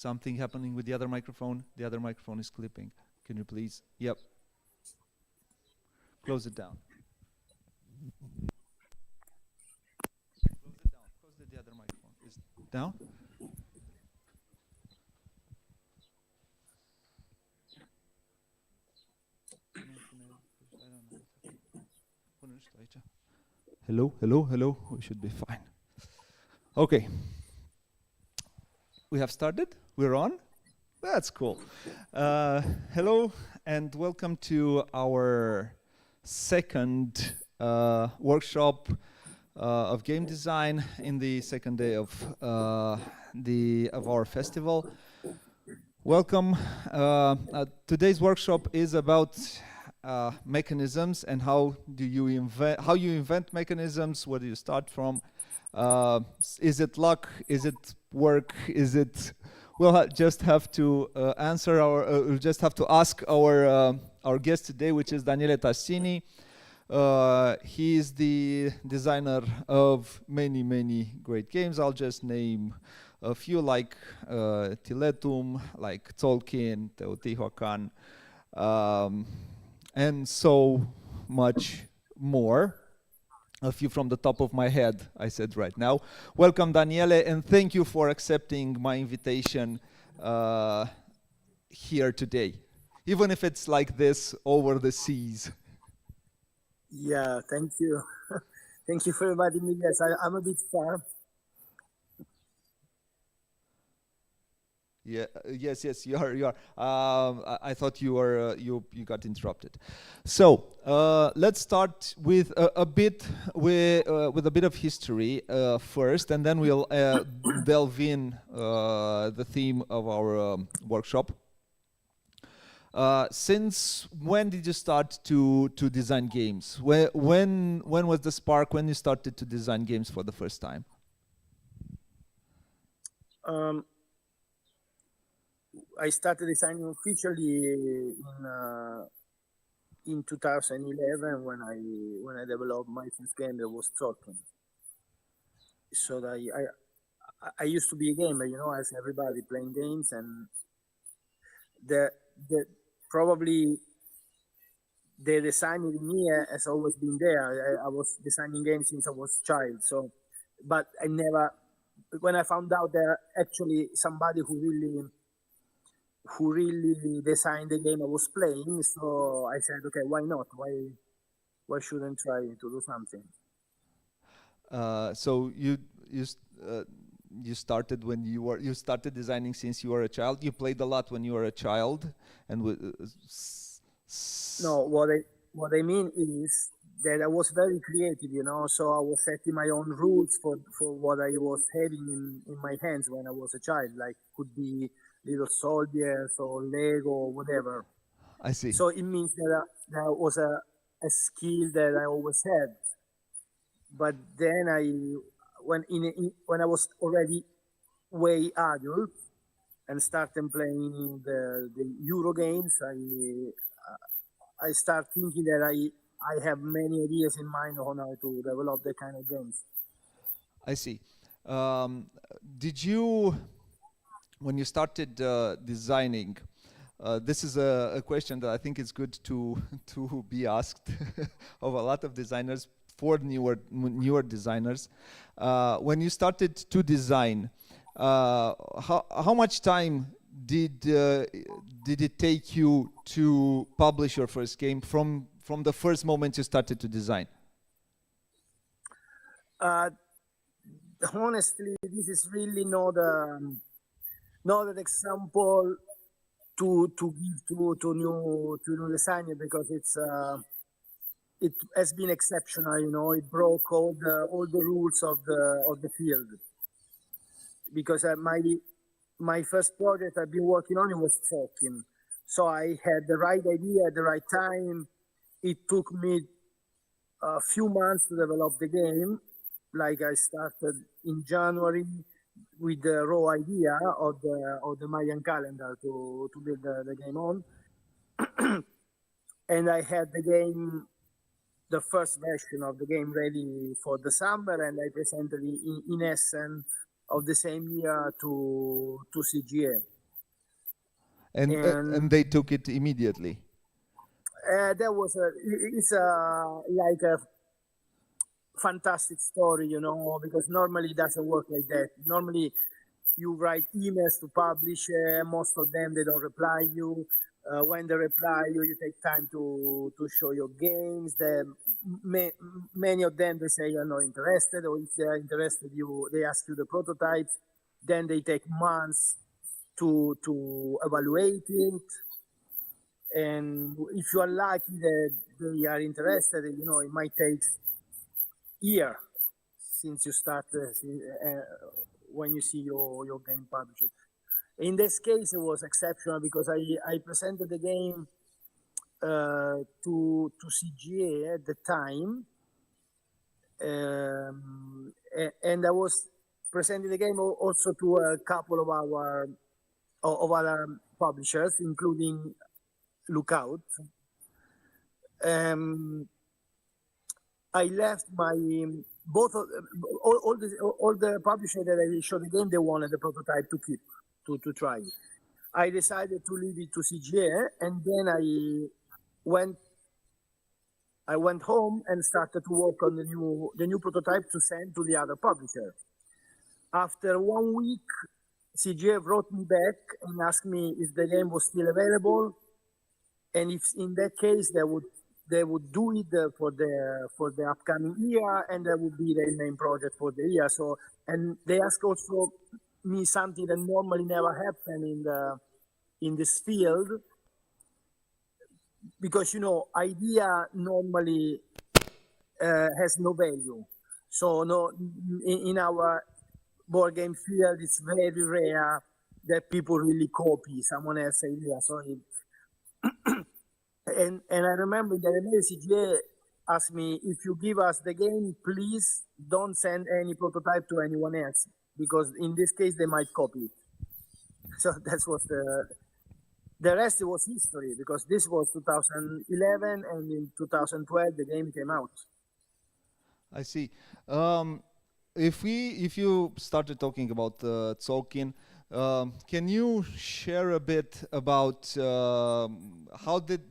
something happening with the other microphone. The other microphone is clipping. Can you please? Yep. Close it down. Close it down. Close the other microphone. Is down? Hello, hello, hello. We should be fine. Okay. We have started. We're on. That's cool. Hello and welcome to our second workshop of game design in the second day of our festival. Welcome. Today's workshop is about mechanisms and how you invent mechanisms. Where do you start from? Is it luck? Is it work? Is it? We'll just have to answer we'll just have to ask our guest today, which is Daniele Tassini. He is the designer of many great games. I'll just name a few, like Tiletum, like Tolkien, Teotihuacan, and so much more. A few from the top of my head, I said right now. Welcome, Daniele, and thank you for accepting my invitation here today, even if it's like this over the seas. Yeah, thank you. Thank you for inviting me. Yes, I'm a bit far. Yeah. Yes. You are. I thought you were. You got interrupted. So let's start with a bit of history first, and then we'll delve in the theme of our workshop. Since when did you start to design games? When was the spark? When you started to design games for the first time? I started designing officially in 2011 when I developed my first game that was Tolkien. So that I used to be a gamer, you know, as everybody playing games, and probably the design in me has always been there. I was designing games since I was a child. So, but I never. When I found out that actually somebody who really designed the game I was playing, so I said, okay, why not? Why shouldn't try to do something? So you started when you started designing since you were a child. You played a lot when you were a child, and no, what I mean is that I was very creative, you know. So I was setting my own rules for what I was having in my hands when I was a child. Like could be little soldiers or Lego or whatever. I see. So it means that there was a skill that I always had. But then when I was already way adult and started playing the Euro games, I start thinking that I have many ideas in mind on how to develop that kind of games. I see. Did you? When you started designing, this is a question that I think is good to be asked of a lot of designers, for newer designers. When you started to design, how much time did it take you to publish your first game from the first moment you started to design? Honestly, this is really not an example to give to new designer, because it has been exceptional. You know, it broke all the rules of the field. Because my first project I've been working on, it was Tolkien, so I had the right idea at the right time. It took me a few months to develop the game. Like I started in January with the raw idea of the Mayan calendar to build the game on. And I had the first version of the game ready for the summer, and I presented it in Essen of the same year to CGA. And they took it immediately. It's like a fantastic story, you know, because normally it doesn't work like that. Normally you write emails to publisher, most of them they don't reply you. When they reply you take time to show your games. Many of them they say you're not interested, or if they are interested, they ask you the prototypes. Then they take months to evaluate it. And if you are lucky that they are interested, you know, it might take year since you start when you see your game published. In this case, it was exceptional because I presented the game to CGA at the time, and I was presenting the game also to a couple of other publishers, including Lookout. I left all the publishers that I showed the game, they wanted the prototype to keep to try. I decided to leave it to CGA, and then I went home and started to work on the new prototype to send to the other publisher. After 1 week, CGA wrote me back and asked me if the game was still available, and if in that case they would do it for the upcoming year, and that would be their main project for the year. So, and they asked also me something that normally never happened in this field, because, you know, idea normally has no value. So no, in our board game field, it's very rare that people really copy someone else's idea. So and I remember that CGA asked me, if you give us the game, please don't send any prototype to anyone else, because in this case they might copy it. So that was the rest was history, because this was 2011, and in 2012 the game came out. I see. If you started talking about Tolkien, can you share a bit about how did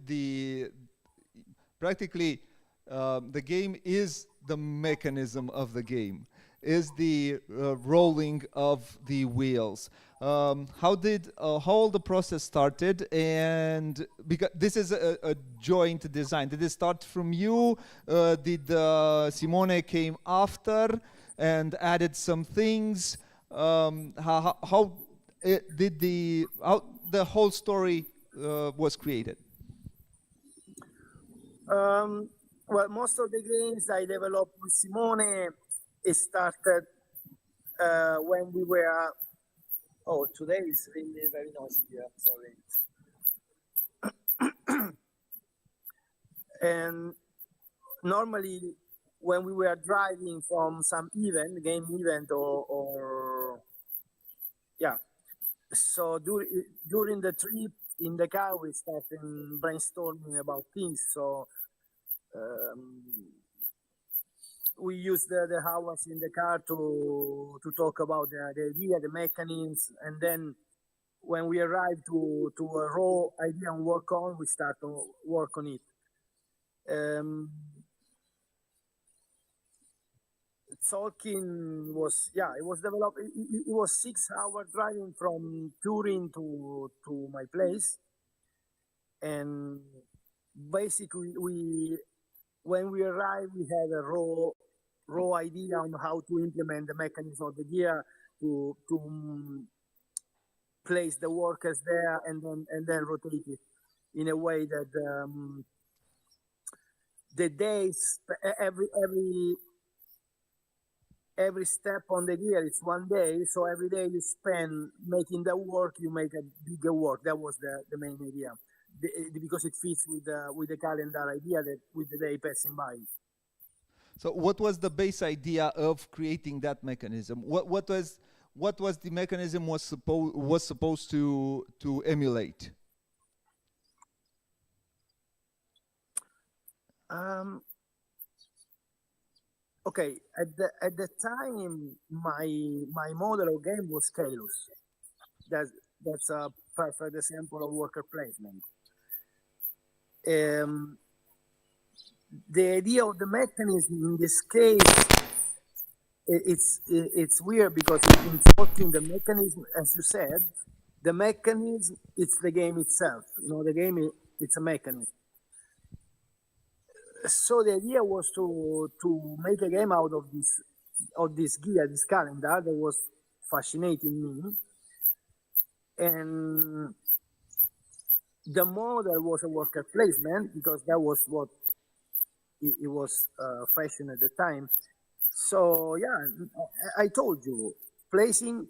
practically the game is the mechanism of the game, is the rolling of the wheels. How all the process started, and because this is a joint design. Did it start from you? Did Simone came after and added some things? How the whole story was created? Well, most of the games I developed with Simone, it started when we were. Oh, today is really very noisy here. Sorry. And normally, when we were driving from some game event, or yeah, so during the trip in the car, we started brainstorming about things. So we used the hours in the car to talk about the idea, the mechanisms, and then when we arrived to a raw idea and work on, we start to work on it. Tolkien was, it was developed. It was 6 hours driving from Turin to my place, and basically when we arrived, we had a raw idea on how to implement the mechanism of the gear, to place the workers there, and then rotate it in a way that the days, every step on the gear is 1 day. So every day you spend making the work, you make a bigger work. That was the main idea, because it fits with the calendar idea that with the day passing by. So what was the base idea of creating that mechanism? What was the mechanism was supposed to emulate? Okay, at the time, my model of game was Kalos. that's a perfect example of worker placement. The idea of the mechanism in this case, it's weird because in the mechanism, as you said, the mechanism, it's the game itself. The game, it's a mechanism. So the idea was to make a game out of this gear, this calendar that was fascinating me. And the model was a worker placement because that was what it was fashion at the time. So yeah, I told you, placing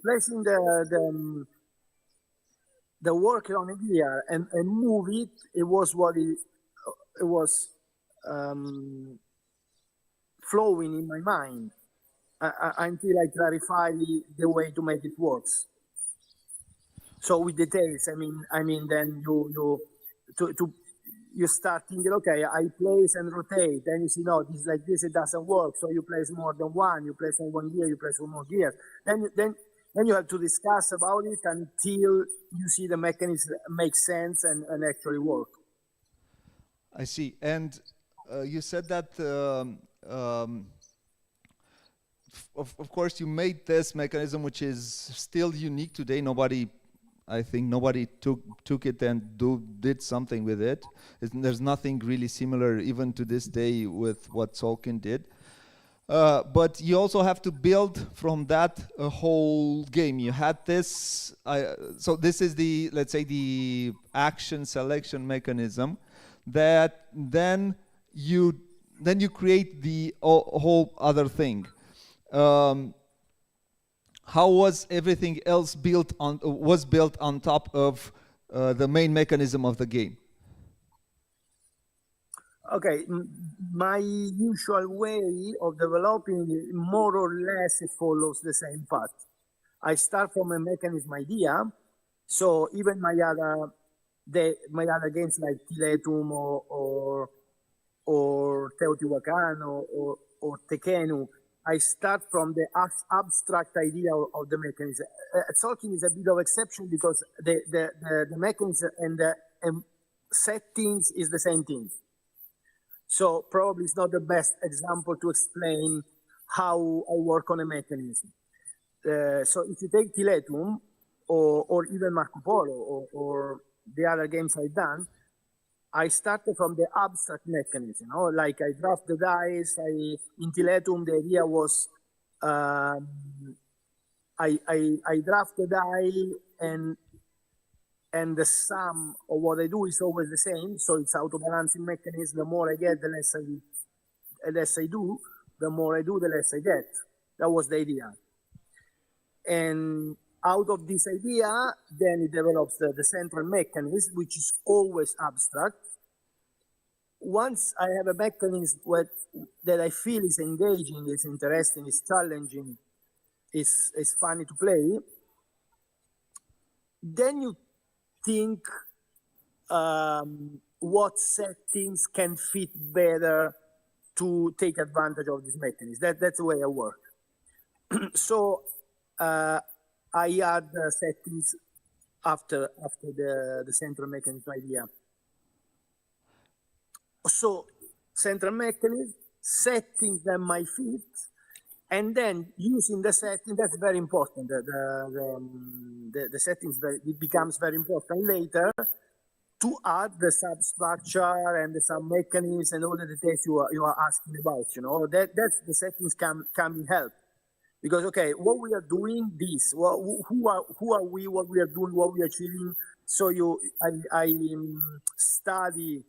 the worker on a gear and move it. It was what it was flowing in my mind until I clarified the way to make it works. So with details, I mean, then you start thinking, okay, I place and rotate. Then you see, no, this like this, it doesn't work. So you place more than one. You place on one gear. You place one more gear. Then you have to discuss about it until you see the mechanism make sense and actually work. I see. And you said that, of course, you made this mechanism, which is still unique today. I think nobody took it and did something with it. There's nothing really similar even to this day with what Tolkien did. But you also have to build from that a whole game. You had this, so this is the, let's say, the action selection mechanism that then you create the whole other thing. How was everything else built on top of the main mechanism of the game? Okay, my usual way of developing it, more or less, it follows the same path. I start from a mechanism idea, so even my other games like Tiletum or Teotihuacan or Tekenu, I start from the abstract idea of the mechanism. Tolkien is a bit of exception because the mechanism and the settings is the same thing. So probably it's not the best example to explain how I work on a mechanism. So if you take Tiletum or even Marco Polo or the other games I've done, I started from the abstract mechanism. Like I draft the dice. In Tiletum, the idea was I draft the die and the sum of what I do is always the same. So it's auto-balancing mechanism. The more I get, the less I do. The more I do, the less I get. That was the idea. And out of this idea, then it develops the central mechanism, which is always abstract. Once I have a mechanism that I feel is engaging, is interesting, is challenging, is funny to play, then you think what settings can fit better to take advantage of this mechanism. That's the way I work. So I add settings after the central mechanism idea. So central mechanism, settings that might fit, and then using the setting, that's very important. The settings, it becomes very important later to add the substructure and the sub-mechanisms and all the details you are asking about. That's the settings can in help. Because, okay, what we are doing, this, who are we, what we are doing, what we are achieving. So I study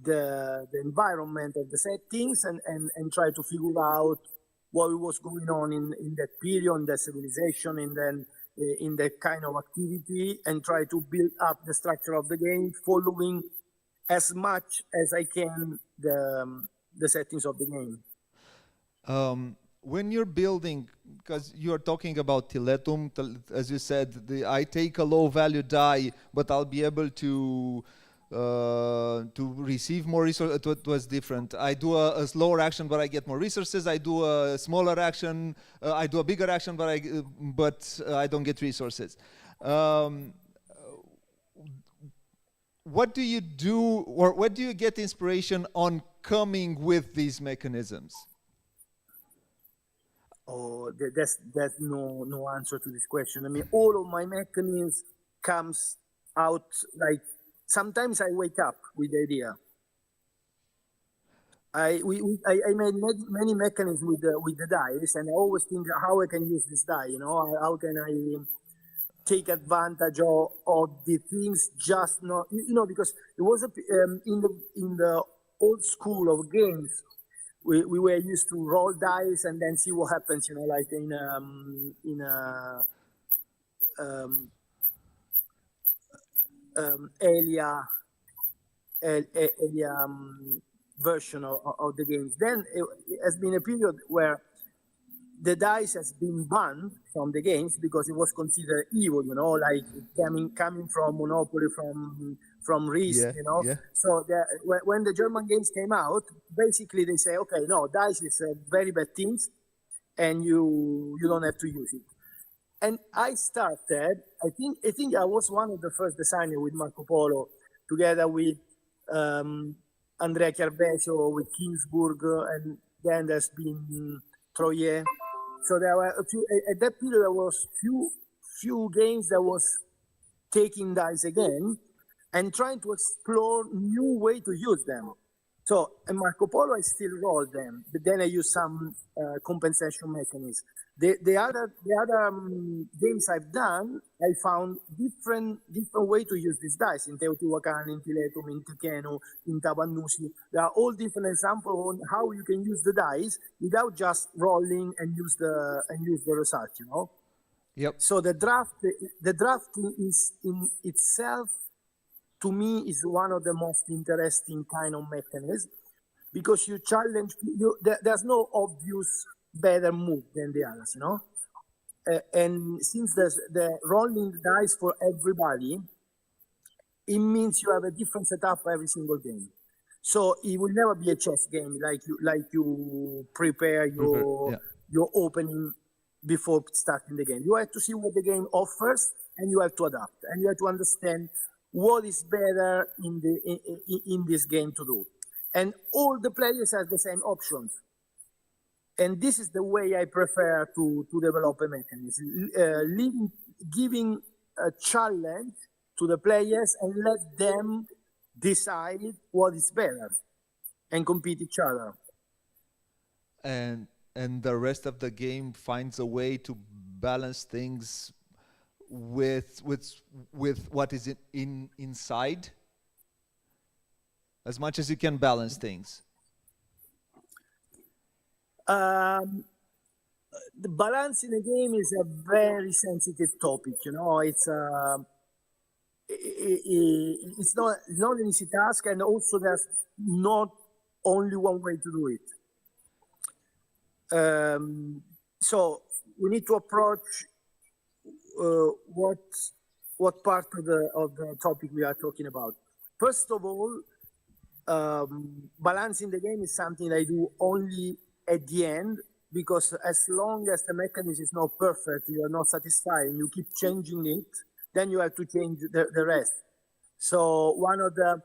the environment of the settings and try to figure out what was going on in that period, in the civilization, and then in that kind of activity, and try to build up the structure of the game, following as much as I can the settings of the game. When you're building, because you're talking about Tiletum, as you said, I take a low value die, but I'll be able to receive more resources. It was different. I do a slower action, but I get more resources. I do a smaller action. I do a bigger action, but I don't get resources. what do you do, or what do you get inspiration on coming with these mechanisms? Oh, there's no answer to this question. I mean, all of my mechanisms comes out like sometimes I wake up with the idea. I made many mechanisms with the dice, and I always think how I can use this die. You know, how can I take advantage of the things? Just not, you know, because it was in the old school of games. We were used to roll dice and then see what happens. You know, like in Elia version of the games. Then it has been a period where the dice has been banned from the games because it was considered evil, you know, like coming from Monopoly, from Risk, you know. Yeah. So when the German games came out, basically they say, okay, no, dice is very bad things, and you don't have to use it. And I started. I think I was one of the first designers with Marco Polo, together with Andrea Chiarvesio, with Kingsburg, and then there's been Troyer. So there were a few, at that period there was few games that was taking dice again and trying to explore new way to use them. So in Marco Polo I still roll them, but then I use some compensation mechanisms. The other games I've done, I found different way to use these dice. In Teotihuacan, in Tiletum, in Tiqueno, in Tabannusi. There are all different examples on how you can use the dice without just rolling and use the result, you know? Yep. So the drafting is in itself, to me, is one of the most interesting kind of mechanisms, because you challenge, there's no obvious better move than the others, you know? And since there's the rolling the dice for everybody, it means you have a different setup for every single game. So it will never be a chess game like you prepare your opening before starting the game. You have to see what the game offers, and you have to adapt, and you have to understand what is better in this game to do. And all the players have the same options. And this is the way I prefer to develop a mechanism, giving a challenge to the players and let them decide what is better and compete each other. And the rest of the game finds a way to balance things with what is inside, as much as you can balance things. The balance in a game is a very sensitive topic, you know. It's not an easy task, and also there's not only one way to do it. So we need to approach what part of the topic we are talking about. First of all, balancing the game is something I do only at the end, because as long as the mechanism is not perfect, you are not satisfied, and you keep changing it, then you have to change the rest. So one of the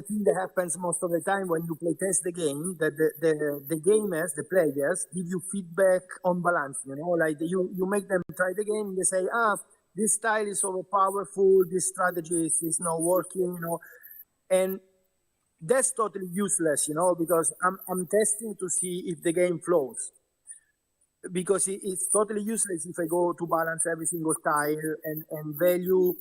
things that happens most of the time when you play test the game, that the gamers, the players, give you feedback on balance. You know, like you make them try the game, they say, this style is over powerful, this strategy is not working, you know, and that's totally useless, you know, because I'm testing to see if the game flows. Because it's totally useless if I go to balance every single tile and value.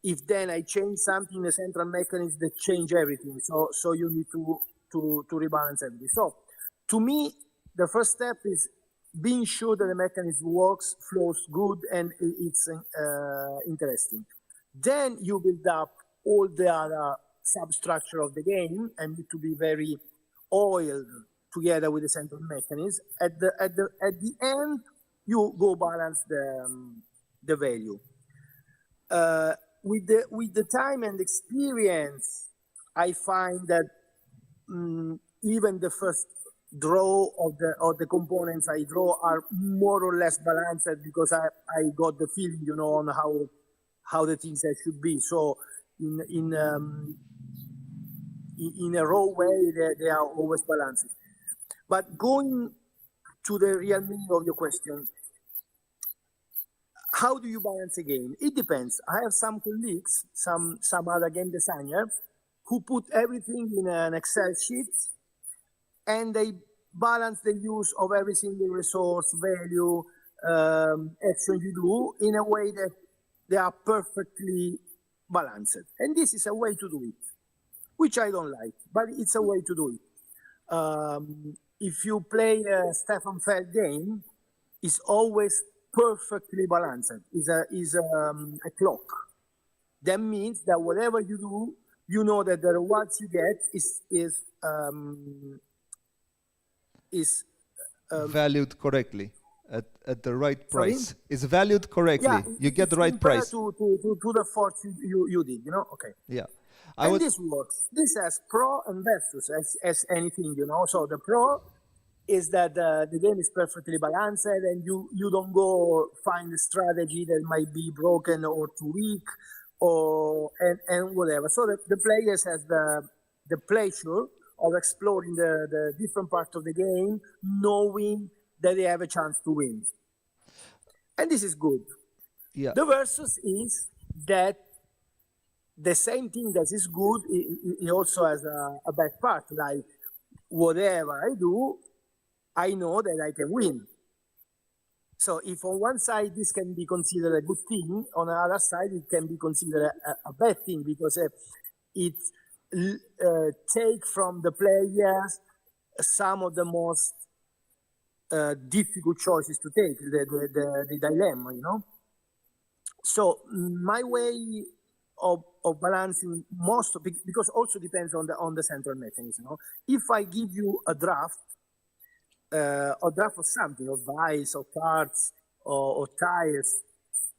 If then I change something in the central mechanism that change everything. So you need to rebalance everything. So to me, the first step is being sure that the mechanism works, flows good, and it's interesting. Then you build up all the other substructure of the game and need to be very oiled together with the central mechanism. At the end, you go balance the value. With the time and experience, I find that even the first draw of the components I draw are more or less balanced, because I got the feeling, you know, on how the things should be. So in a raw way, they are always balanced. But going to the real meaning of your question, how do you balance a game? It depends. I have some colleagues, some other game designers, who put everything in an Excel sheet, and they balance the use of every single resource, value, action you do in a way that they are perfectly balanced. And this is a way to do it, which I don't like, but it's a way to do it. If you play a Stefan Feld game, it's always perfectly balanced. Is a clock. That means that whatever you do, you know that the rewards you get is valued correctly at the right price. Sorry? It's valued correctly. Yeah, You get the right price. To the force you did, you know? Okay. Yeah. This works. This has pro and versus as anything, you know. So the pro is that the game is perfectly balanced, and you don't go find a strategy that might be broken or too weak and whatever. So the players have the pleasure of exploring the different parts of the game, knowing that they have a chance to win. And this is good. Yeah. The versus is that the same thing that is good, it also has a bad part. Like, whatever I do, I know that I can win. So if on one side this can be considered a good thing, on the other side it can be considered a bad thing, because it take from the players some of the most difficult choices to take, the dilemma, you know. So my way of balancing because also depends on the central mechanism. You know? If I give you a draft of something, of dice, or cards, or tiles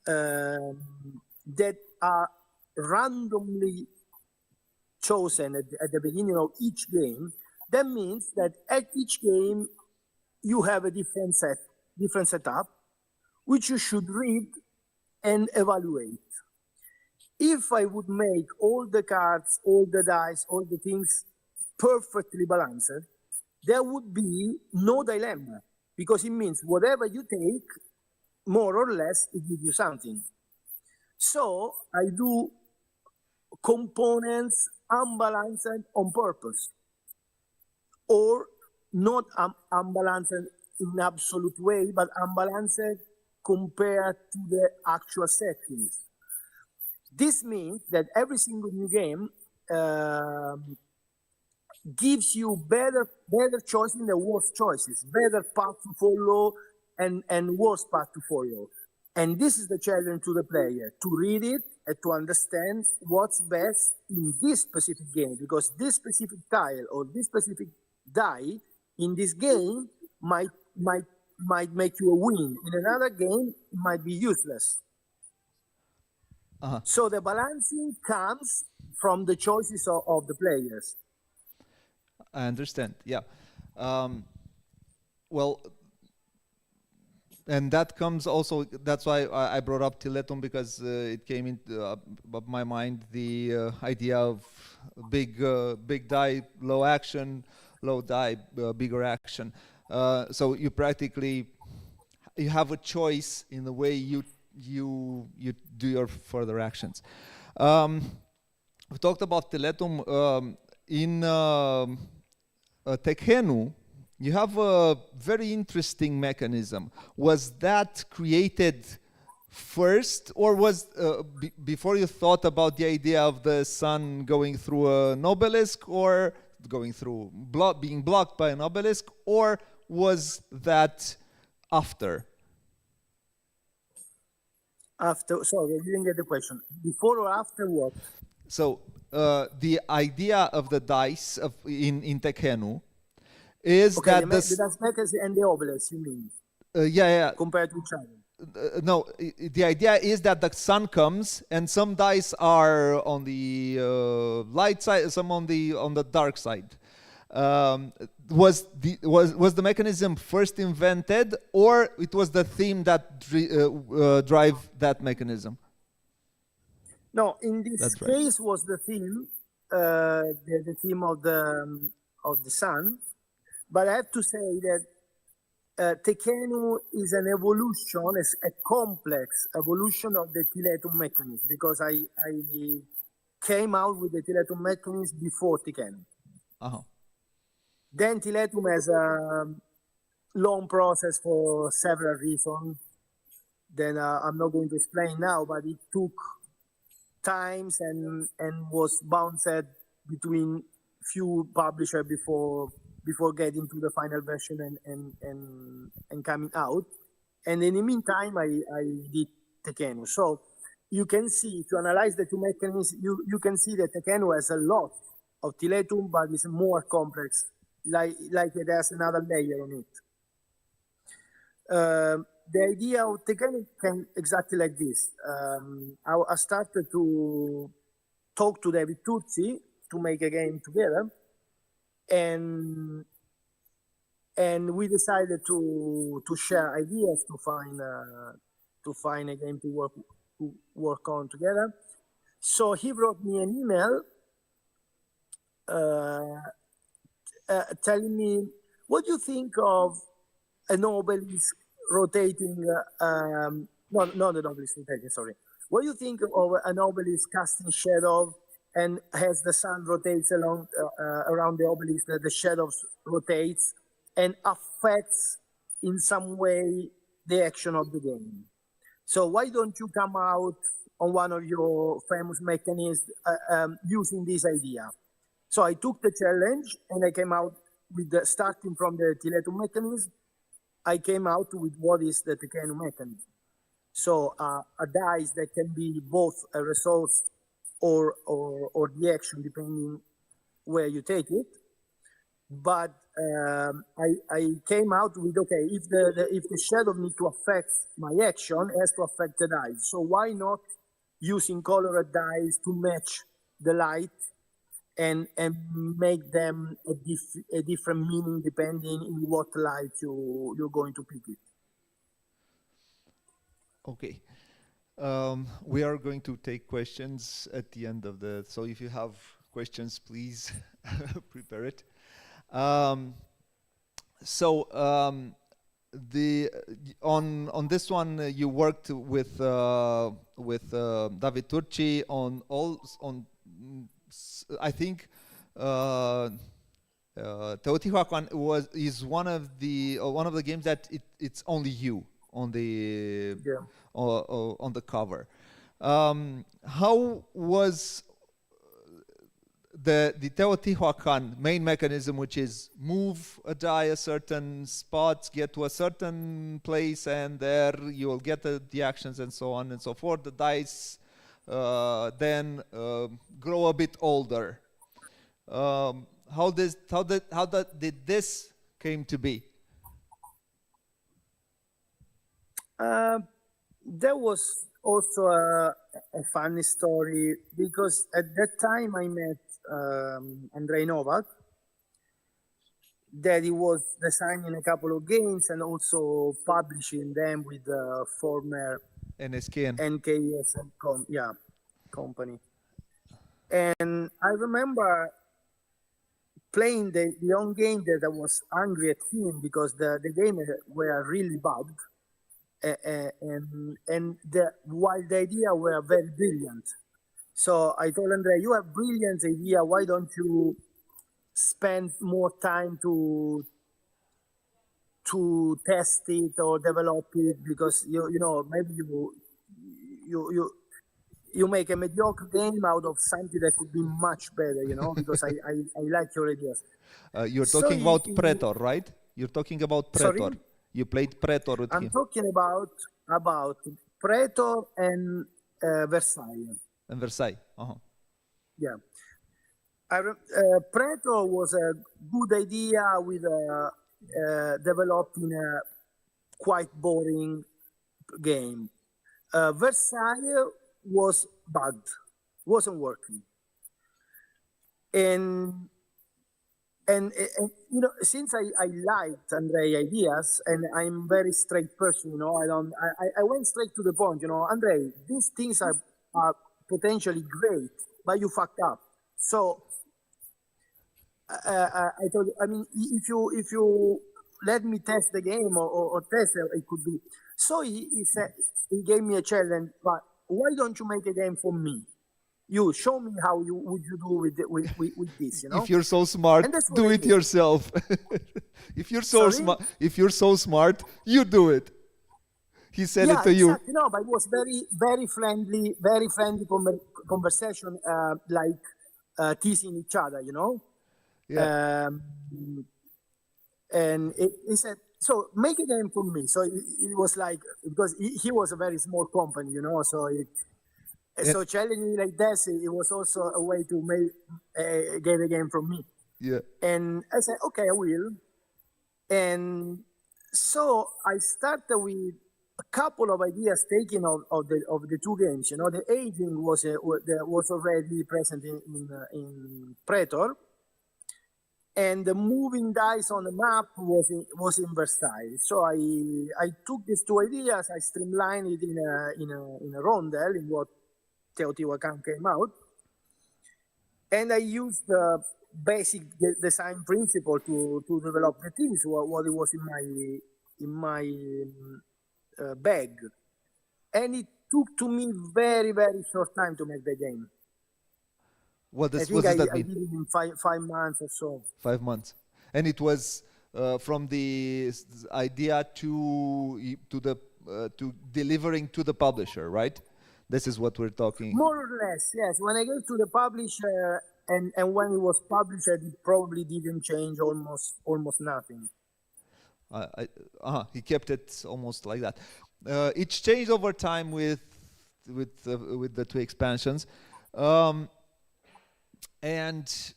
that are randomly chosen at the beginning of each game, that means that at each game you have a different setup, which you should read and evaluate. If I would make all the cards, all the dice, all the things perfectly balanced, there would be no dilemma, because it means whatever you take, more or less, it gives you something. So I do components unbalanced on purpose, or not unbalanced in absolute way, but unbalanced compared to the actual settings. This means that every single new game gives you better choices than the worst choices, better path to follow and worse path to follow. And this is the challenge to the player, to read it and to understand what's best in this specific game, because this specific tile or this specific die in this game might make you a win. In another game, it might be useless. Uh-huh. So the balancing comes from the choices of the players. I understand. Yeah. Well, and that comes also. That's why I brought up Tiletum, because it came into my mind the idea of big die, low action, low die, bigger action. So you practically have a choice in the way you do your further actions. We talked about Tiletum. In Tekhenu, you have a very interesting mechanism. Was that created first, or was before you thought about the idea of the sun going through an obelisk, or going through being blocked by an obelisk, or was that after? After, sorry, I didn't get the question. Before or after what? So the idea of the dice in Tekhenu is that the mechanism and the obelisk, you mean? Yeah. Compared to each other. No, the idea is that the sun comes and some dice are on the light side, some on the dark side. Was the mechanism first invented, or it was the theme that drive that mechanism? No, in this That's case was the theme, the theme of the sun. But I have to say that Tekenu is an evolution, a complex evolution of the Tiletum mechanism, because I came out with the Tiletum mechanism before Tekenu. Uh-huh. Then Tiletum has a long process for several reasons. Then I'm not going to explain now, but it took times and was bounced between few publishers before getting to the final version and coming out. And in the meantime, I did Tekenu. So you can see, if you analyze the two mechanisms, you can see that Tekenu has a lot of Tiletum, but it's more complex, like it has another layer on it. The idea of Tekenu came exactly like this. I started to talk to David Turzi to make a game together, and we decided to share ideas to find a game to work on together. So he wrote me an email telling me, what do you think of an obelisk rotating, not an obelisk rotating, sorry. What do you think of an obelisk casting shadow, and as the sun rotates around the obelisk, the shadows rotates and affects in some way the action of the game? So why don't you come out on one of your famous mechanisms using this idea? So I took the challenge and I came out with starting from the Tiletum mechanism. I came out with what is the Tekenu mechanism. So a dice that can be both a resource or the action, depending where you take it. But I came out with, okay, if the shadow need to affect my action, it has to affect the dice. So why not using colored dice to match the light and make them a different meaning depending in what light you're going to pick it. Okay. We are going to take questions at the end of the, so if you have questions, please prepare it. On this one, you worked with David Turci on I think Teotihuacan is one of the games that it's only you on the on the cover. How was the Teotihuacan main mechanism, which is move a die a certain spot, get to a certain place, and there you'll get the actions and so on and so forth. The dice then grow a bit older. How did this came to be? There was also a funny story, because at that time I met Andrei Novak, that he was designing a couple of games and also publishing them with the former NKS company. And I remember playing the young game that I was angry at him because the game were really bugged. While the idea were very brilliant. So I told Andrei, you have brilliant idea, why don't you spend more time to test it or develop it, because you know maybe you make a mediocre game out of something that could be much better, you know, because I like your ideas. You're talking about Pretor, right? You're talking about Pretor. Sorry? You played Pretor with him. I'm talking about Pretor and Versailles. And Versailles. Uh-huh. Yeah. Pretor was a good idea with developing a quite boring game. Versailles was bugged, wasn't working. And you know, since I liked Andrei's ideas, and I'm very straight person, you know, I went straight to the point, you know, Andrei, these things are potentially great, but you fucked up. So I told you, I mean, if you let me test the game or test it could be. So he said, he gave me a challenge, but why don't you make a game for me? You show me how would you do with this, you know? If you're so smart, do it yourself. If you're so smart, you do it. He said it to you. Exactly. No, but it was very friendly conversation, like teasing each other, you know? Yeah. And he said, so make a game for me. So it was like, because he was a very small company, you know, so so challenging like this, it was also a way to get a game from me. Yeah. And I said, okay, I will. And so I started with a couple of ideas taken of the two games. You know, the aging was already present in Praetor, and the moving dice on the map was in Versailles. So I took these two ideas, I streamlined it in a rondel, in what Teotihuacan came out, and I used the basic design principle to develop the things, what it was in my bag, and it took to me very, very short time to make the game. What does I that mean? did it in 5 months or so. 5 months, and it was from the idea to delivering to the publisher, right? This is what we're talking. More or less, yes. When I gave to the publisher and when it was published, it probably didn't change almost nothing. He kept it almost like that. It changed over time with the two expansions, and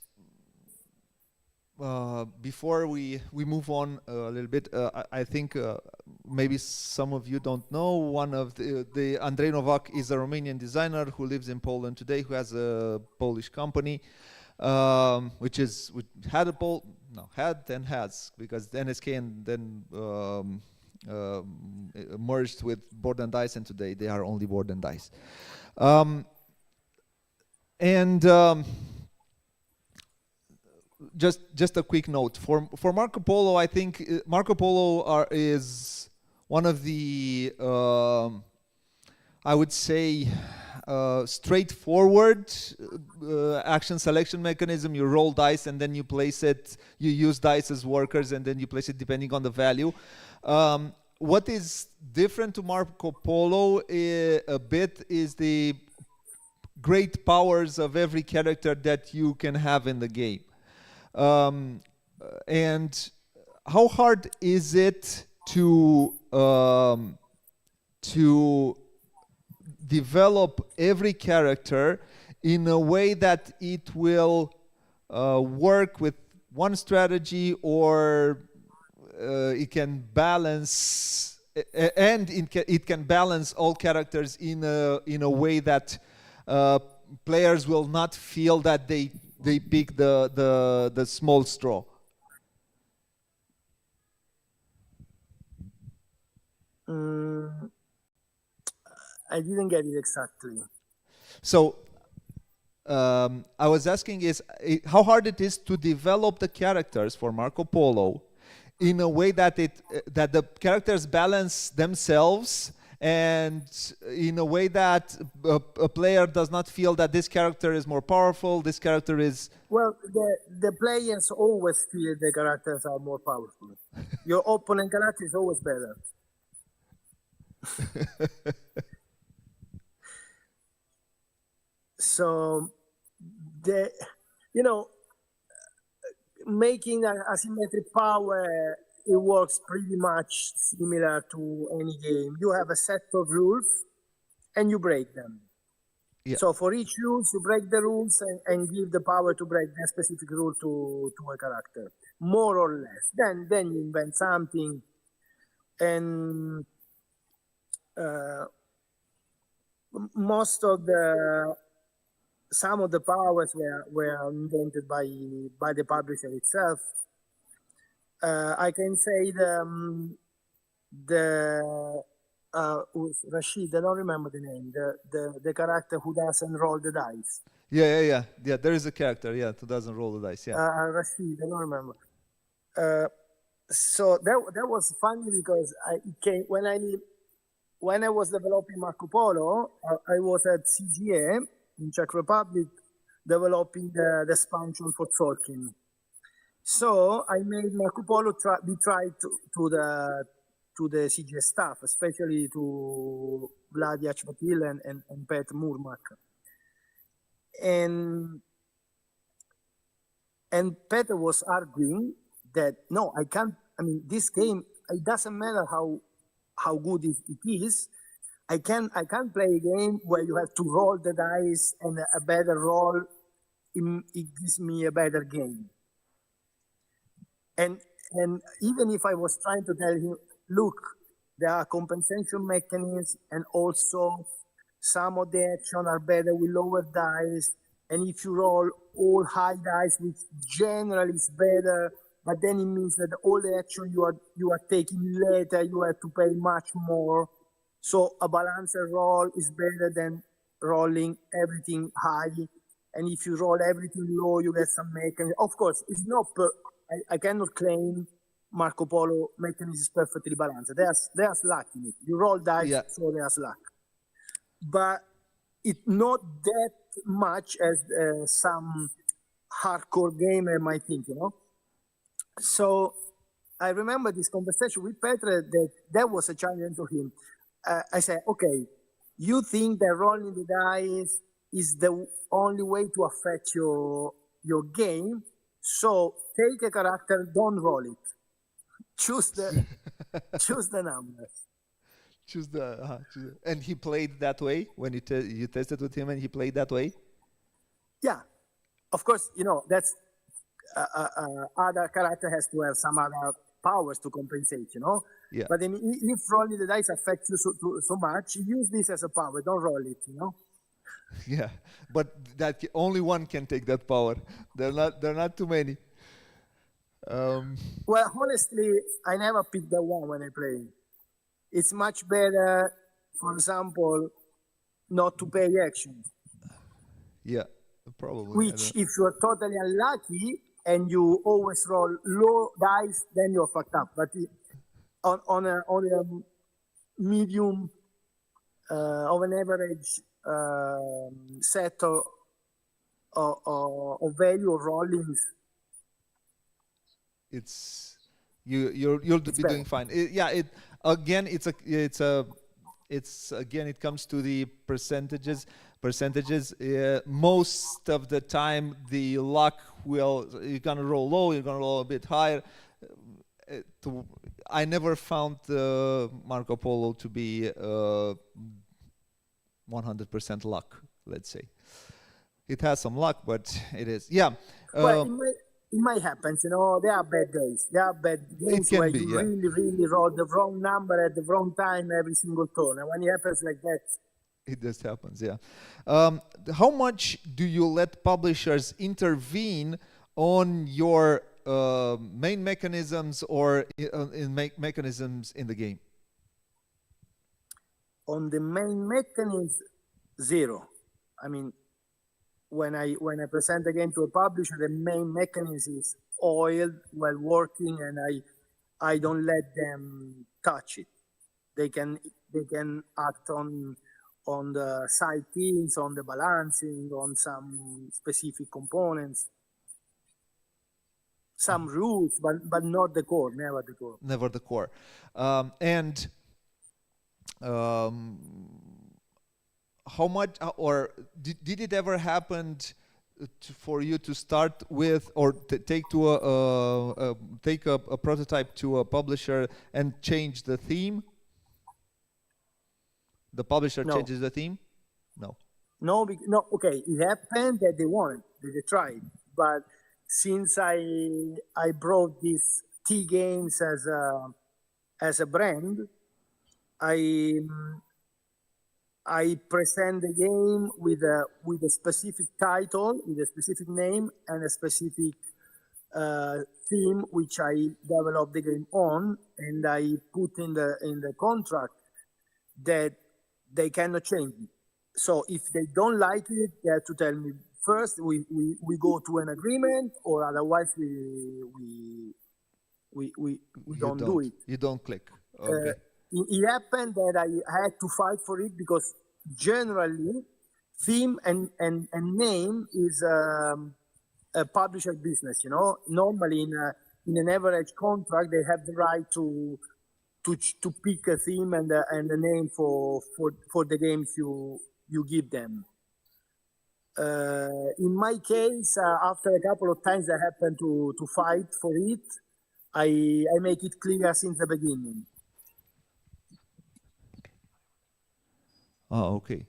before we move on a little bit, I think maybe some of you don't know, one of the Andrei Novak is a Romanian designer who lives in Poland today, who has a Polish company, which had and has, because the NSK and then merged with Board and Dice, and today they are only Board and Dice. Just a quick note for Marco Polo. I think Marco Polo is one of the I would say straightforward action selection mechanism. You roll dice and then you place it. You use dice as workers and then you place it depending on the value. What is different to Marco Polo a bit is the great powers of every character that you can have in the game. And how hard is it to develop every character in a way that it will work with one strategy, or it can balance, and it can balance all characters in a way that players will not feel that they pick the small straw? I didn't get it exactly. So I was asking how hard it is to develop the characters for Marco Polo in a way that the characters balance themselves, and in a way that a player does not feel that this character is more powerful, this character is... Well, the players always feel the characters are more powerful. Your opponent character is always better. So, making an asymmetric power, it works pretty much similar to any game. You have a set of rules and you break them. Yeah. So for each rule, you break the rules and give the power to break that specific rule to a character, more or less. Then you invent something, and some of the powers were invented by the publisher itself. I can say the with Rashid. I don't remember the name. The character who doesn't roll the dice. Yeah. There is a character, who doesn't roll the dice. Yeah. Rashid. I don't remember. So that was funny because it came when I was developing Marco Polo. I was at CGA in Czech Republic developing the expansion for Tolkien. So I made Marco Polo be tried to the CGA staff, especially to Vladi Achvatil and Petr Murmak. And Peter was arguing that no, I can't. I mean, this game, it doesn't matter how good it is. I can't play a game where you have to roll the dice and a better roll, it gives me a better game. And even if I was trying to tell him, look, there are compensation mechanisms, and also some of the action are better with lower dice. And if you roll all high dice, which generally is better, but then it means that all the action you are taking later, you have to pay much more. So a balanced roll is better than rolling everything high. And if you roll everything low, you get some mechanism. Of course, it's not. I cannot claim Marco Polo mechanism is perfectly balanced. There's luck in it. You roll dice, so there's luck. But it's not that much as some hardcore gamer might think, you know. So I remember this conversation with Petre that was a challenge to him. I said, okay, you think that rolling the dice is the only way to affect your game. So take a character, don't roll it. Choose the numbers. Choose and he played that way when you tested with him, and he played that way. Yeah, of course. You know that's other character has to have some other powers to compensate. You know. Yeah. But I mean, if rolling the dice affects you so much, use this as a power. Don't roll it. You know. Yeah, but that only one can take that power. There are not too many. Well, honestly, I never pick that one when I play. It's much better, for example, not to pay action. Yeah, probably. Which, if you're totally unlucky and you always roll low dice, then you're fucked up. But on a medium, of an average set of value of rollings, it's you'll be doing fine. It comes to the percentages. Most of the time, the luck you're gonna roll low, you're gonna roll a bit higher. I never found Marco Polo to be 100% luck. Let's say it has some luck, but it is Well, it might happen, you know. There are bad days. There are bad games where you really roll the wrong number at the wrong time every single turn. And when it happens like that, it just happens. Yeah. How much do you let publishers intervene on your main mechanisms or in mechanisms in the game? On the main mechanism, zero. I mean, when I present a game to a publisher, the main mechanism is oiled while working, and I don't let them touch it. They can act on the side themes, on the balancing, on some specific components, some rules, but not the core, never the core. Never the core. How much, or did it ever happen for you to start with, or take a prototype to a publisher and change the theme? The publisher changes the theme? No. No. Okay, it happened that they wanted, they tried, but since I brought these T games as a brand, I present the game with a specific title, with a specific name, and a specific theme which I developed the game on, and I put in the contract that they cannot change it. So if they don't like it, they have to tell me first. We go to an agreement, or otherwise we don't do it. You don't click. Okay. It happened that I had to fight for it because generally theme and name is a publisher business. Normally in an average contract they have the right to pick a theme and a name for the games you give them. In my case, after a couple of times I happened to fight for it, I make it clear since the beginning. Oh, okay.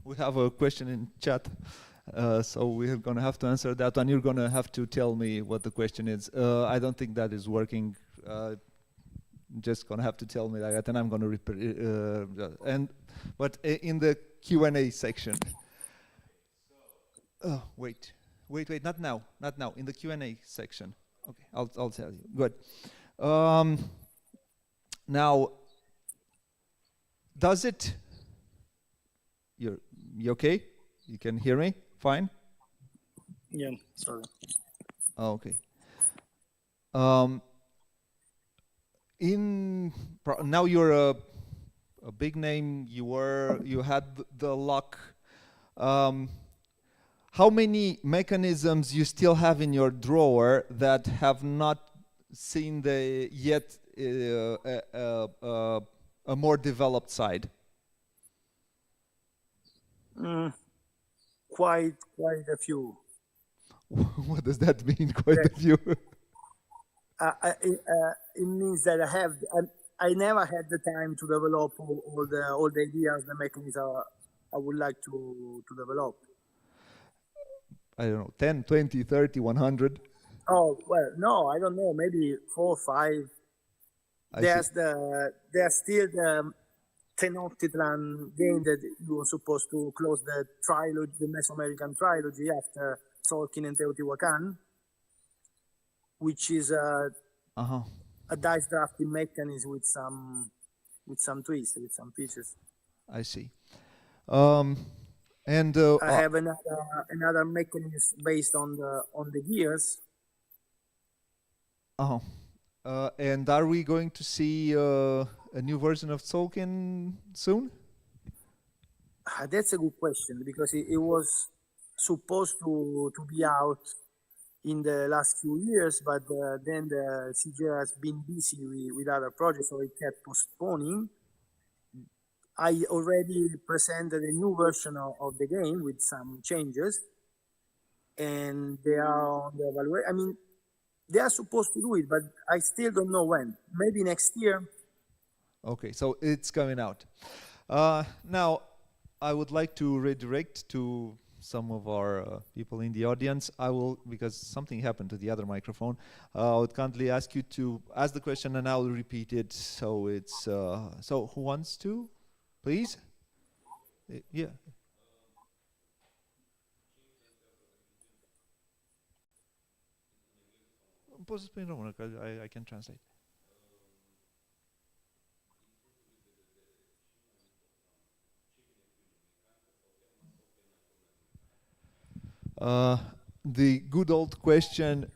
We have a question in chat, so we're going to have to answer that one. You're going to have to tell me what the question is. I don't think that is working. Just going to have to tell me that, and I'm going to repeat. But in the Q&A section. Oh, wait, not now. In the Q&A section. Okay, I'll tell you. Good. Now, does it? You okay? You can hear me? Fine? Yeah, sorry. Oh, okay. Now you're a big name. You had the luck. How many mechanisms you still have in your drawer that have not seen yet a more developed side? Quite a few. What does that mean? Quite a few. It means that I never had the time to develop all the ideas, the mechanisms I would like to develop. I don't know, 10, 20, 30, 100? Oh, well, no, I don't know, maybe 4 or 5. There's still the Tenochtitlan game that you were supposed to close the trilogy, the Mesoamerican trilogy after Tolkien and Teotihuacan, which is a dice drafting mechanism with some twists, with some features. I see. I have another mechanism based on the gears. And are we going to see a new version of Tolkien soon? That's a good question, because it was supposed to be out in the last few years, but then the CJ has been busy with other projects, so it kept postponing. I already presented a new version of the game with some changes, and they are on the evaluation. I mean, they are supposed to do it, but I still don't know when. Maybe next year. Okay, so it's coming out. Now, I would like to redirect to some of our people in the audience. I will, because something happened to the other microphone, I would kindly ask you to ask the question and I will repeat it. So it's, so who wants to, please? Yeah. Poți spune în română, că I can translate. The good old question,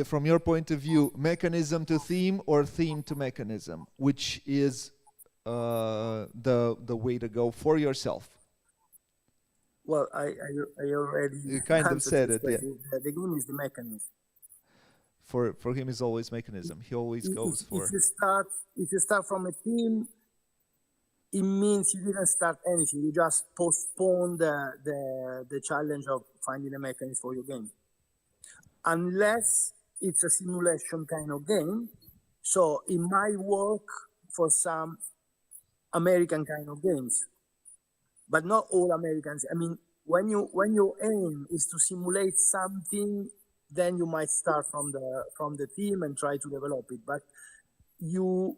from your point of view, mechanism to theme or theme to mechanism, which is the way to go for yourself? Well, I already you kind of said it. Yeah. The game is the mechanism. For him, is always mechanism. He always goes for. If you start from a theme, it means you didn't start anything. You just postpone the challenge of finding a mechanism for your game. Unless it's a simulation kind of game. So it might work for some American kind of games, but not all Americans. I mean, when your aim is to simulate something, then you might start from the theme and try to develop it. But you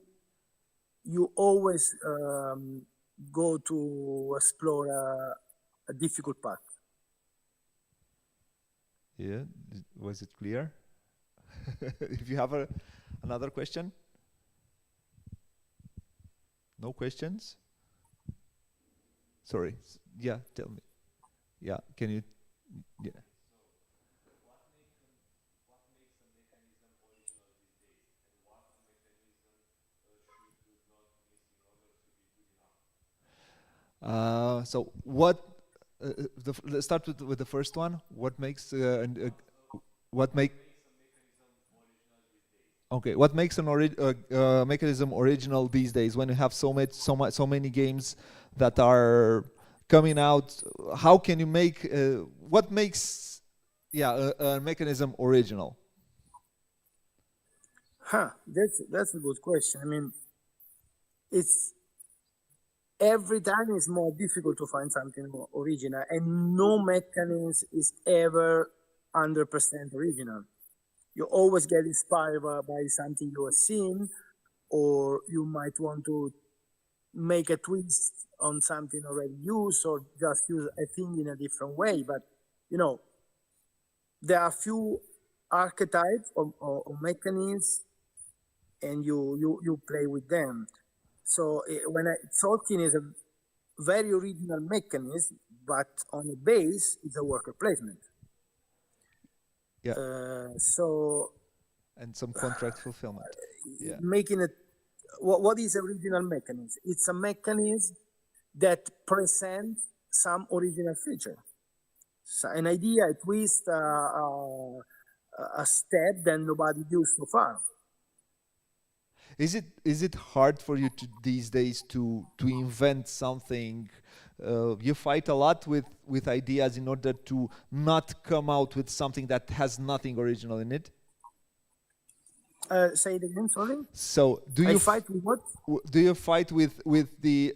always go to explore a difficult path. Yeah, was it clear? If you have another question. No questions? Sorry. Yeah, tell me. Yeah, can you? Yeah. So what? Let's start with the first one. What makes what make? Okay, what makes an mechanism original these days when you have so many games that are coming out? How can you make? What makes, a mechanism original? That's a good question. I mean, it's every time it's more difficult to find something more original, and no mechanism is ever 100% original. You always get inspired by something you have seen, or you might want to make a twist on something already used, or just use a thing in a different way. But, there are few archetypes or mechanisms, and you play with them. So Tolkien is a very original mechanism, but on the base, it's a worker placement. Yeah. So. And some contract fulfillment. Yeah. Making it. What is original mechanism? It's a mechanism that presents some original feature. So an idea, a twist, a step that nobody used so far. Is it hard for you these days to invent something? You fight a lot with ideas in order to not come out with something that has nothing original in it. Say it again, sorry. So do you fight with what? Do you fight with the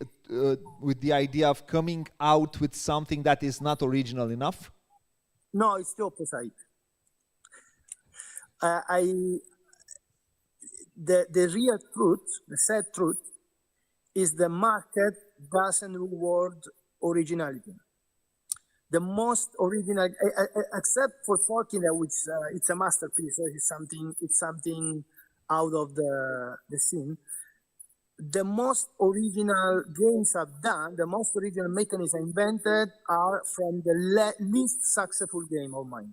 idea of coming out with something that is not original enough? No, it's the opposite. The real truth, the sad truth, is the market doesn't reward originality. The most original, except for Tolkien, which it's a masterpiece, so it's something out of the scene. The most original games I've done, the most original mechanisms I invented are from the least successful game of mine.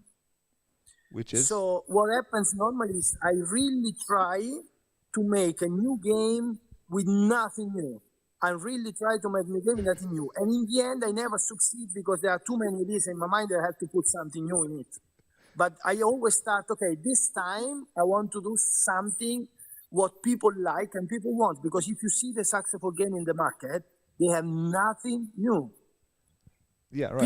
Which is? So what happens normally is I really try to make a new game with nothing new. I really try to make a new game with nothing new. And in the end, I never succeed because there are too many ideas in my mind. I have to put something new in it. But I always start, okay, this time I want to do something what people like and people want. Because if you see the successful game in the market, they have nothing new. Yeah, right.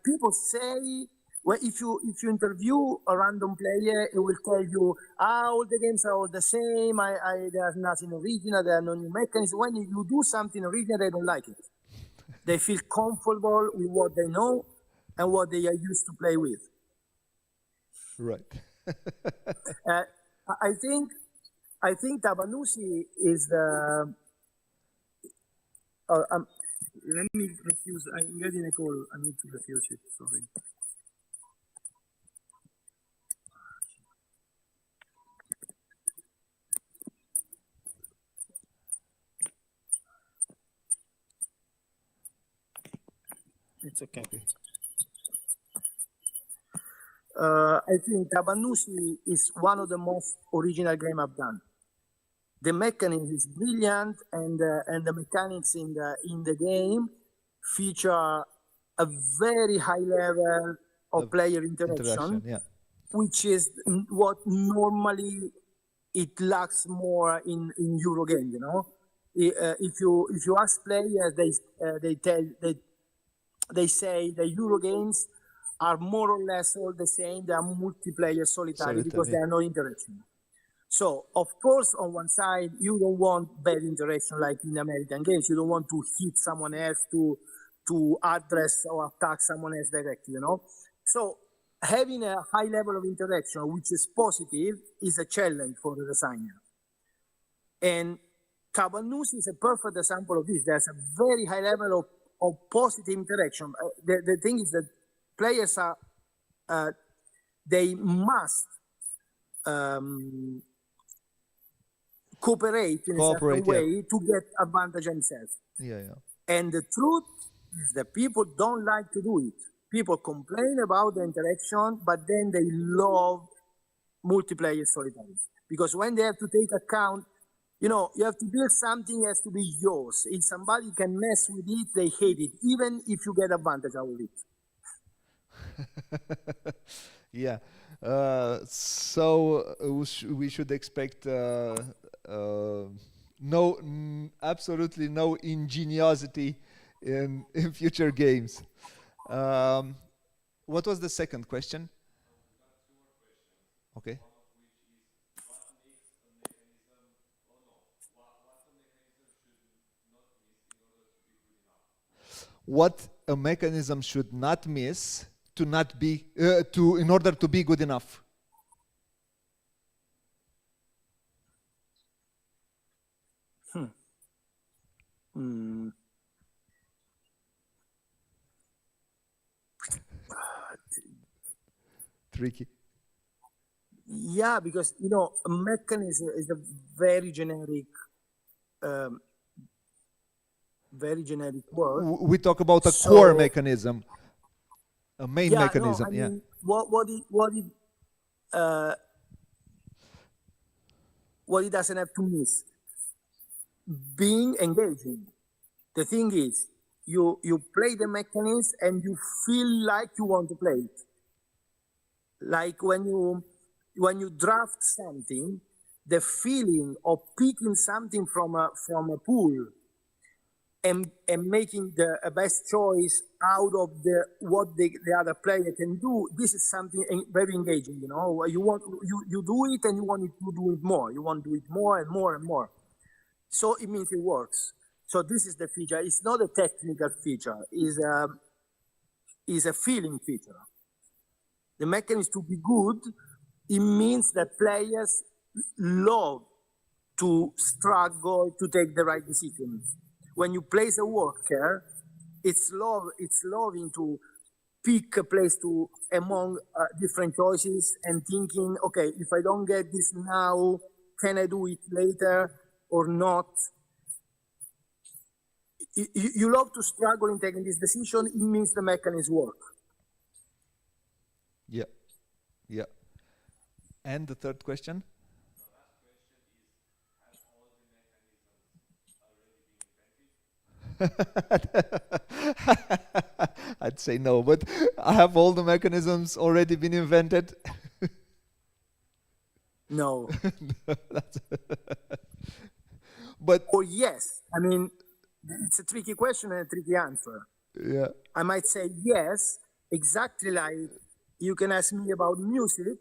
People say, well, if you interview a random player, it will tell you, all the games are all the same. There's nothing original. There are no new mechanisms. When you do something original, they don't like it. They feel comfortable with what they know and what they are used to play with. Right. I think Tabanusi is the. Let me refuse. I'm getting a call. I need to refuse it. Sorry. It's okay. I think Tabanusi is one of the most original games I've done. The mechanism is brilliant, and the mechanics in the game feature a very high level of player interaction, which is what normally it lacks more in Eurogame. If you ask players, they say the Eurogames are more or less all the same. They are multiplayer solitary because there are no interaction. So, of course, on one side, you don't want bad interaction like in American games. You don't want to hit someone else, to address or attack someone else directly, So, having a high level of interaction, which is positive, is a challenge for the designer. And Tabanusi is a perfect example of this. There's a very high level of positive interaction. The thing is that players they must cooperate in a certain way to get advantage themselves. Yeah. And the truth is that people don't like to do it. People complain about the interaction, but then they love multiplayer solitaires. Because when they have to take account, you have to build something, it has to be yours. If somebody can mess with it, they hate it, even if you get advantage out of it. Yeah. So we should expect absolutely no ingenuity in future games. What was the second question? Okay. What a mechanism should not miss in order to be good enough. Tricky. Yeah, because a mechanism is a very generic word. We talk about a core mechanism, a main mechanism. No, I mean, what it doesn't have to miss? Being engaging. The thing is, you play the mechanism and you feel like you want to play it. Like when you draft something, the feeling of picking something from a pool and making the best choice out of what the other player can do, this is something very engaging. You do it and you want to do it more. You want to do it more and more and more. So it means it works. So this is the feature. It's not a technical feature. It's a feeling feature. The mechanism to be good, it means that players love to struggle to take the right decisions. When you place a worker, it's loving to pick a place among different choices and thinking, okay, if I don't get this now, can I do it later or not? You love to struggle in taking this decision. It means the mechanism work. Yeah. And the third question? I'd say no, but have all the mechanisms already been invented? No. Or yes. I mean, it's a tricky question and a tricky answer. Yeah. I might say yes, exactly like you can ask me about music,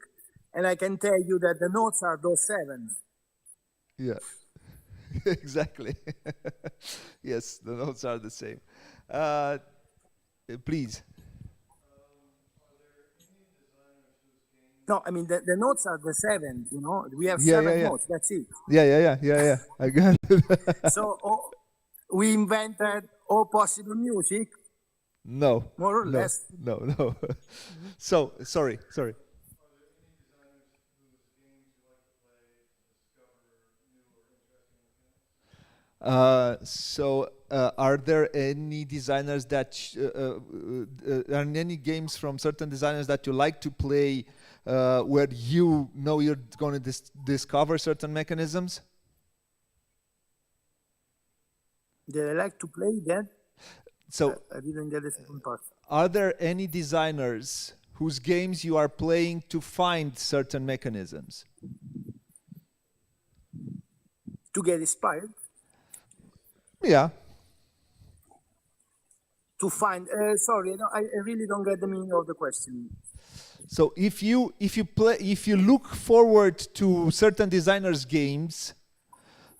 and I can tell you that the notes are those 7. Yeah. Exactly. Yes, the notes are the same. Please. No, I mean, the notes are the 7, We have 7 notes, that's it. Yeah. I got it. So we invented all possible music? No. More or less. No. So, sorry. Are there any designers are any games from certain designers that you like to play where you're going to discover certain mechanisms? Did I like to play that? So I didn't get the second part. Are there any designers whose games you are playing to find certain mechanisms? To get inspired? Yeah. To find. Sorry, I really don't get the meaning of the question. So if you look forward to certain designers' games.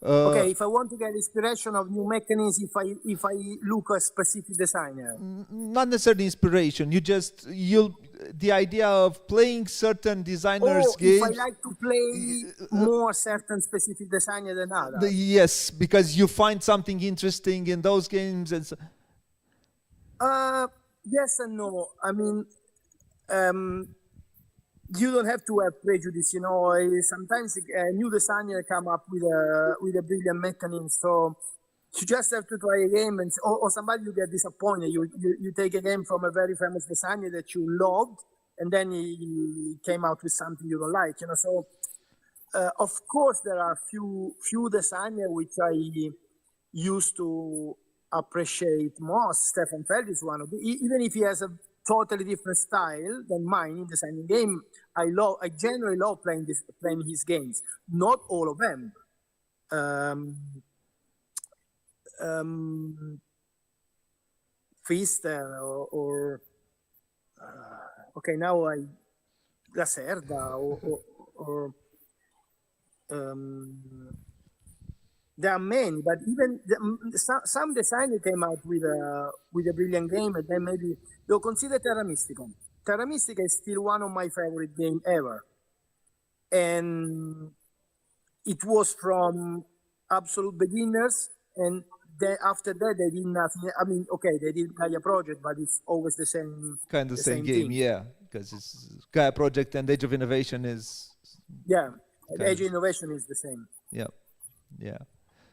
Okay, if I want to get inspiration of new mechanisms, if I look at a specific designer. Not necessarily inspiration. The idea of playing certain designers' games. If I like to play more certain specific designer than others. Yes, because you find something interesting in those games. And so. Yes and no. I mean, you don't have to have prejudice, you know. Sometimes a new designer come up with a brilliant mechanism, so you just have to try a game, and or somebody you get disappointed. You take a game from a very famous designer that you loved, and then he came out with something you don't like, you know. So of course there are few designers which I used to appreciate most. Stefan Feld is one of them, even if he has a totally different style than mine in designing game. I generally love playing his games. Not all of them. Pfister or okay, now Lacerda or there are many, but even some designer came out with a brilliant game, and then maybe they'll consider Terra Mystica. Terra Mystica is still one of my favorite games ever, and it was from absolute beginners, and then after that they did nothing. I mean, okay, they did Gaia Project, but it's always the same kind of the same game, thing. Yeah, because it's Gaia Project and Age of Innovation is Age of Innovation is the same. Yeah.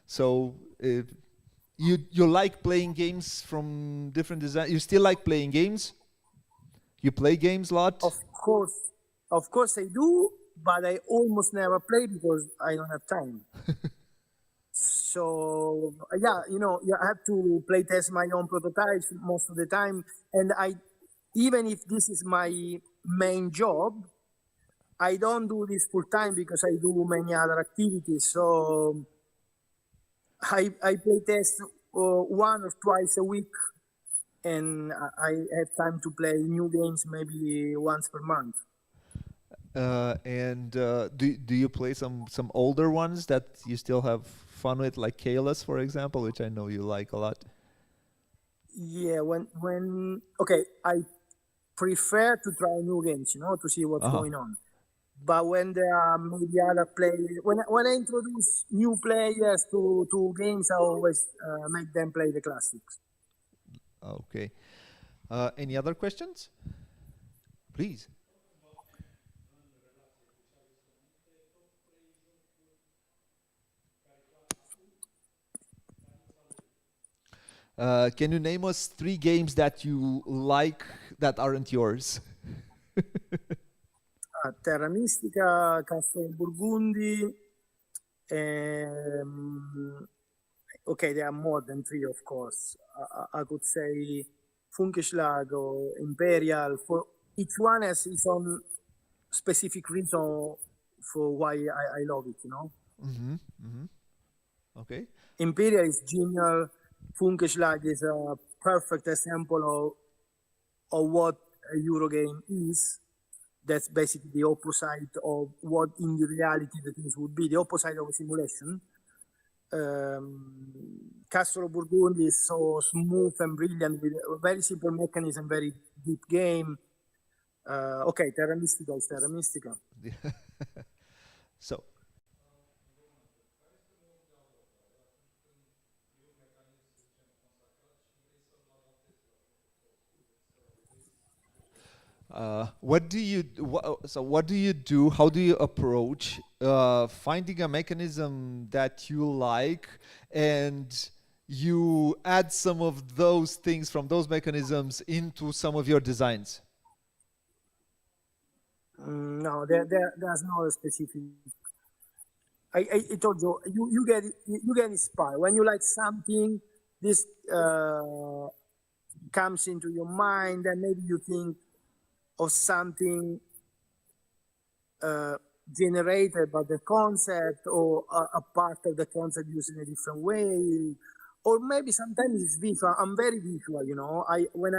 So you like playing games from different design. You still like playing games? You play games a lot? Of course I do, but I almost never play because I don't have time. So yeah, you know, I have to play test my own prototypes most of the time, and even if this is my main job, I don't do this full time because I do many other activities. So I play test 1 or twice a week, and I have time to play new games maybe once per month. Do you play some older ones that you still have fun with, like Chaos, for example, which I know you like a lot? Yeah, I prefer to try new games, you know, to see what's going on. But when there are maybe other players, when I introduce new players to games, I always make them play the classics. Okay. Any other questions? Please. Can you name us 3 games that you like that aren't yours? Terra Mystica, Castle Burgundy, okay, there are more than 3, of course. I could say Funkeschlag or Imperial. For each one has its own specific reason for why I love it, you know. Okay. Imperial is genial. Funkeschlag is a perfect example of what a Eurogame is. That's basically the opposite of what in the reality the things would be, the opposite of a simulation. Castle Burgundy is so smooth and brilliant with a very simple mechanism, very deep game. Okay, Terra Mystica is Terra Mystica. So. What do you do? How do you approach finding a mechanism that you like, and you add some of those things from those mechanisms into some of your designs? No, there's no specific. I told you, you get inspired when you like something. This comes into your mind, and maybe you think of something generated by the concept, or a part of the concept used in a different way, or maybe sometimes it's visual. I'm very visual, you know. When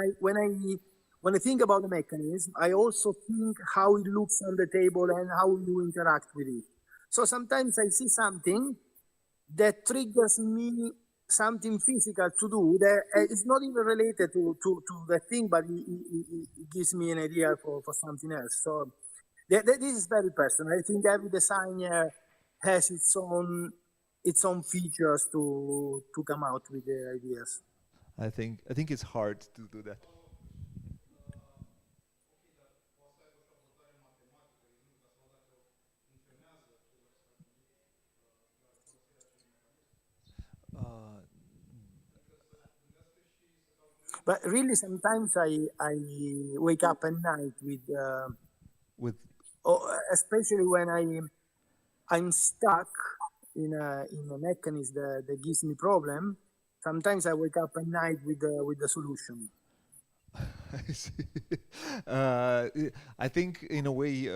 I think about the mechanism, I also think how it looks on the table and how you interact with it. So sometimes I see something that triggers me something physical to do that is not even related to the thing, but it gives me an idea for something else. So this is very personal. I think every designer has its own features to come out with the ideas. I think it's hard to do that. But really, sometimes I wake up at night with especially when I'm stuck in a mechanism that gives me problem. Sometimes I wake up at night with the solution. I see. I think in a way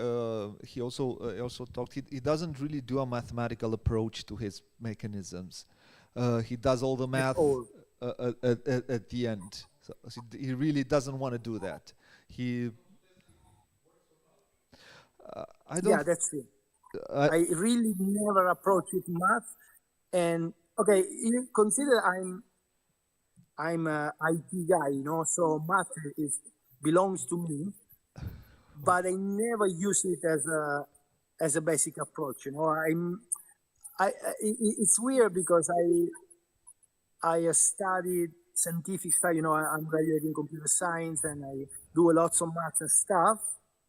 he also talked. He doesn't really do a mathematical approach to his mechanisms. He does all the math at the end. So he really doesn't want to do that. I don't. Yeah, that's it. I really never approach it math. And okay, you consider I'm a IT guy, you know, so math belongs to me, but I never use it as a basic approach. You know, it's weird because I studied scientific study. You know, I'm graduating computer science and I do a lot of math and stuff.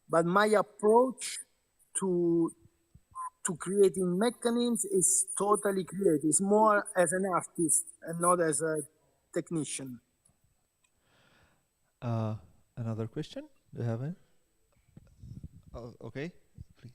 But my approach to creating mechanisms is totally creative. It's more as an artist and not as a technician. Another question? Do you have it? Okay, please.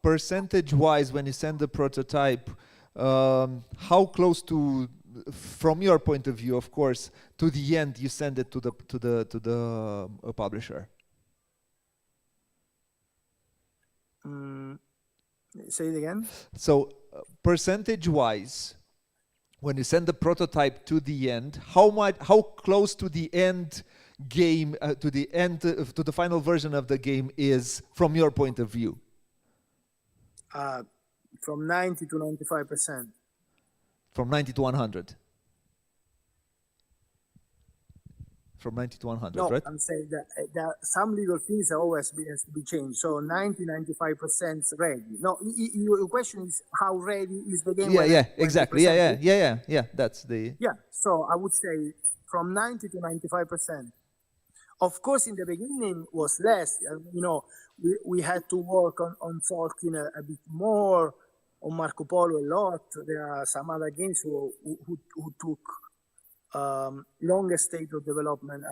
Percentage-wise, when you send the prototype, how close to, from your point of view, of course, to the end you send it to the publisher? Say it again. So, percentage-wise, when you send the prototype to the end, how close to the end game, to the final version of the game is from your point of view? From 90 to 95%. From 90 to 100. From 90 to 100, no, right? I'm saying that some little things always has to be changed. So 90-95% ready. No, your question is how ready is the game? Yeah, exactly. Yeah. That's the. Yeah. So I would say from 90 to 95%. Of course, in the beginning was less. You know, we had to work on Tolkien a bit more, on Marco Polo a lot. There are some other games who took longer stage of development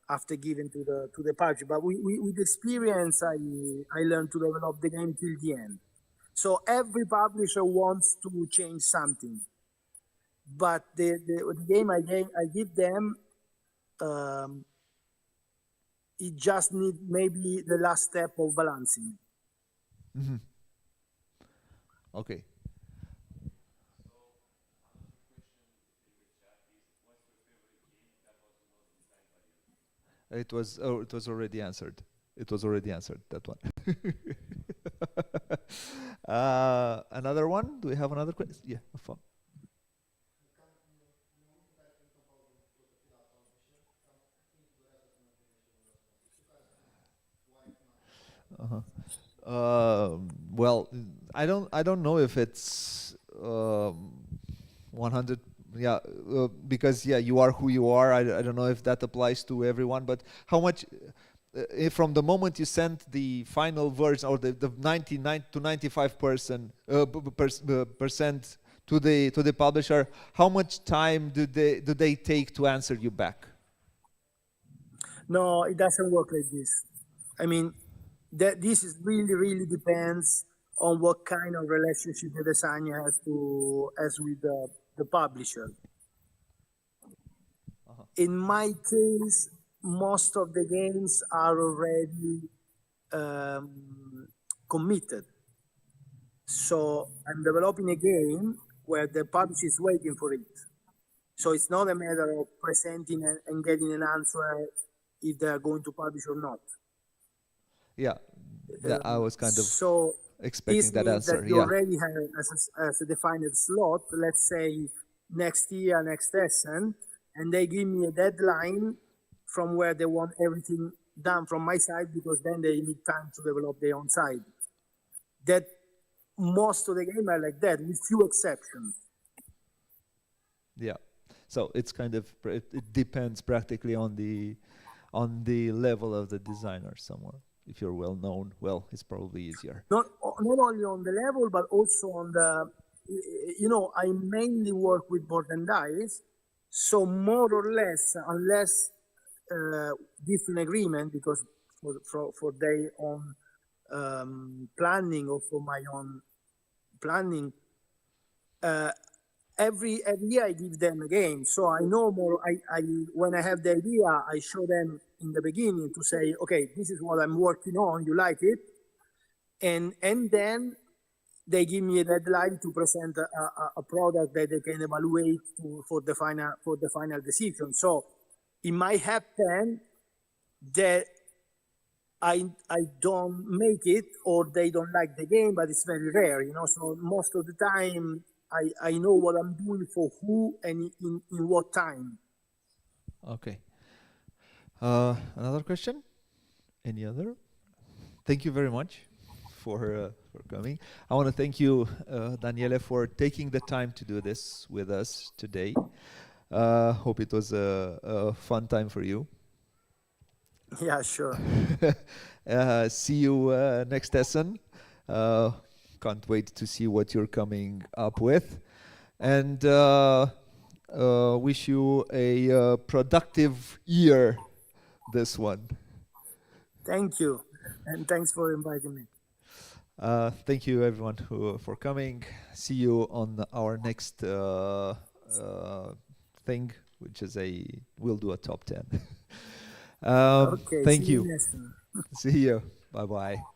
after giving to the publisher. But with experience, I learned to develop the game till the end. So every publisher wants to change something, but the game I give them. It just needs maybe the last step of balancing. Mm-hmm. Okay. It was already answered. It was already answered, that one. Another one? Do we have another question? Yeah. Well, I don't know if it's 100. Yeah, because you are who you are. I don't know if that applies to everyone. But how much, from the moment you sent the final version or the 99 to 95% to the publisher, how much time do they take to answer you back? No, it doesn't work like this. I mean, this is really depends on what kind of relationship the designer has with the publisher. In my case, most of the games are already committed. So I'm developing a game where the publisher is waiting for it. So it's not a matter of presenting and getting an answer if they are going to publish or not. Yeah, I was kind of expecting that answer. That you already have as a defined slot, let's say next year, next session, and they give me a deadline from where they want everything done from my side, because then they need time to develop their own side. That most of the game are like that, with few exceptions. Yeah, so it's kind of, it depends practically on the on the level of the designer somewhere. If you're well known, well, it's probably easier. Not only on the level, but also on the, I mainly work with board and dice. So more or less, unless different agreement, because for their own planning or for my own planning, every year I give them a game. So I know more. I when I have the idea, I show them in the beginning to say, okay, this is what I'm working on. You like it, and then they give me a deadline to present a product that they can evaluate for the final decision. So it might happen that I don't make it, or they don't like the game, but it's very rare, So most of the time, I know what I'm doing for who and in what time. Okay. Another question? Any other? Thank you very much for coming. I want to thank you, Daniele, for taking the time to do this with us today. Hope it was a fun time for you. Yeah, sure. See you next lesson. Can't wait to see what you're coming up with. And wish you a productive year, this one. Thank you. And thanks for inviting me. Thank you, everyone, for coming. See you on our next thing, which is we'll do a top 10. Okay, Thank see you. next time. See you. Bye-bye.